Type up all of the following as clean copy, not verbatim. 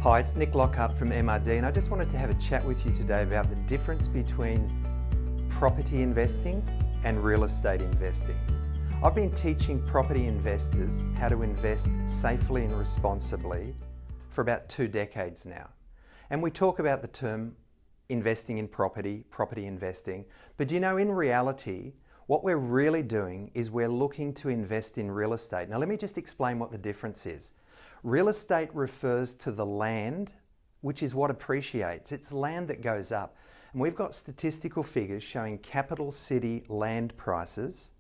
Hi, it's Nick Lockhart from MRD, and I just wanted to have a chat with you today about the difference between property investing and real estate investing. I've been teaching property investors how to invest safely and responsibly for about 2 decades now. And we talk about the term investing in property, property investing, but you know, in reality, what we're really doing is we're looking to invest in real estate. Now let me just explain what the difference is. Real estate refers to the land, which is what appreciates. It's land that goes up. And we've got statistical figures showing capital city land prices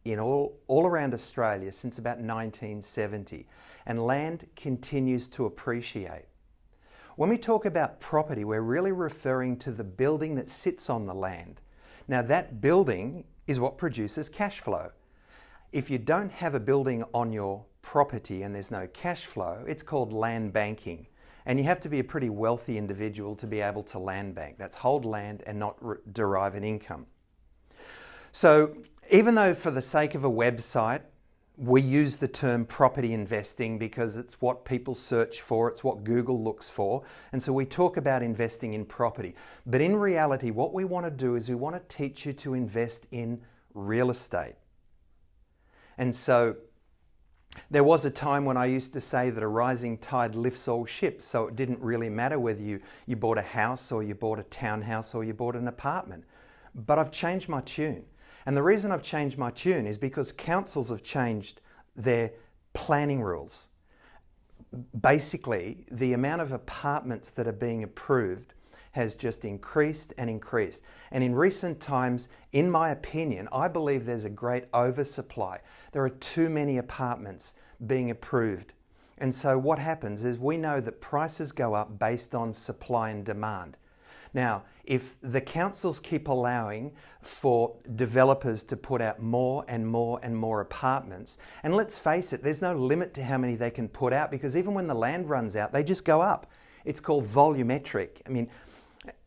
in all around Australia since about 1970. And land continues to appreciate. When we talk about property, we're really referring to the building that sits on the land. Now that building is what produces cash flow. If you don't have a building on your property and there's no cash flow, it's called land banking. And you have to be a pretty wealthy individual to be able to land bank. That's hold land and not derive an income. So even though for the sake of a website, we use the term property investing because it's what people search for, it's what Google looks for. And so we talk about investing in property. But in reality, what we want to do is we want to teach you to invest in real estate. And so there was a time when I used to say that a rising tide lifts all ships, so it didn't really matter whether you bought a house or you bought a townhouse or you bought an apartment. But I've changed my tune. And the reason I've changed my tune is because councils have changed their planning rules. Basically, the amount of apartments that are being approved has just increased and increased. And in recent times, in my opinion, I believe there's a great oversupply. There are too many apartments being approved. And so what happens is we know that prices go up based on supply and demand. Now, if the councils keep allowing for developers to put out more and more and more apartments, and let's face it, there's no limit to how many they can put out because even when the land runs out, they just go up. It's called volumetric. I mean,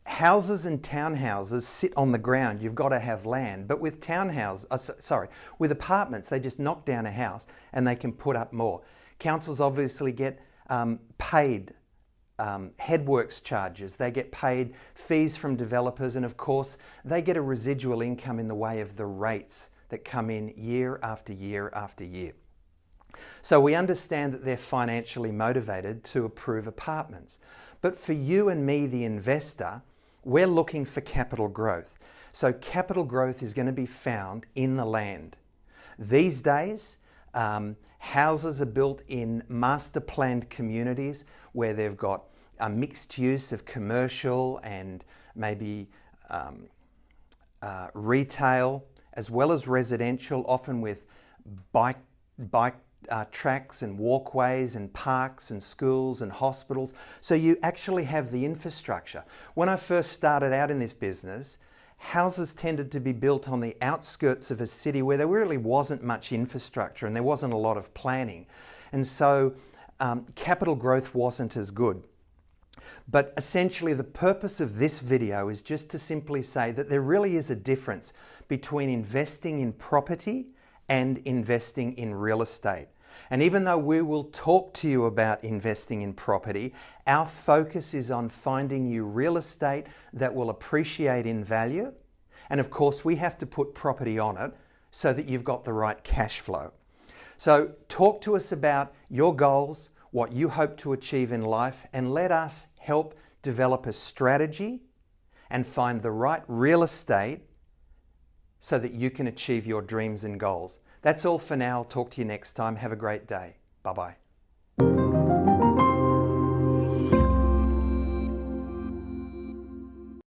houses and townhouses sit on the ground. You've got to have land. But with with apartments, they just knock down a house and they can put up more. Councils obviously get paid headworks charges. They get paid fees from developers, and of course, they get a residual income in the way of the rates that come in year after year after year. So we understand that they're financially motivated to approve apartments. But for you and me, the investor, we're looking for capital growth. So capital growth is going to be found in the land. These days, houses are built in master planned communities where they've got a mixed use of commercial and maybe retail, as well as residential, often with bike tracks and walkways and parks and schools and hospitals. So you actually have the infrastructure. When I first started out in this business, houses tended to be built on the outskirts of a city where there really wasn't much infrastructure and there wasn't a lot of planning. And so capital growth wasn't as good. But essentially the purpose of this video is just to simply say that there really is a difference between investing in property and investing in real estate. And even though we will talk to you about investing in property, our focus is on finding you real estate that will appreciate in value. And of course, we have to put property on it so that you've got the right cash flow. So talk to us about your goals, what you hope to achieve in life, and let us help develop a strategy and find the right real estate so that you can achieve your dreams and goals. That's all for now. I'll talk to you next time. Have a great day. Bye-bye.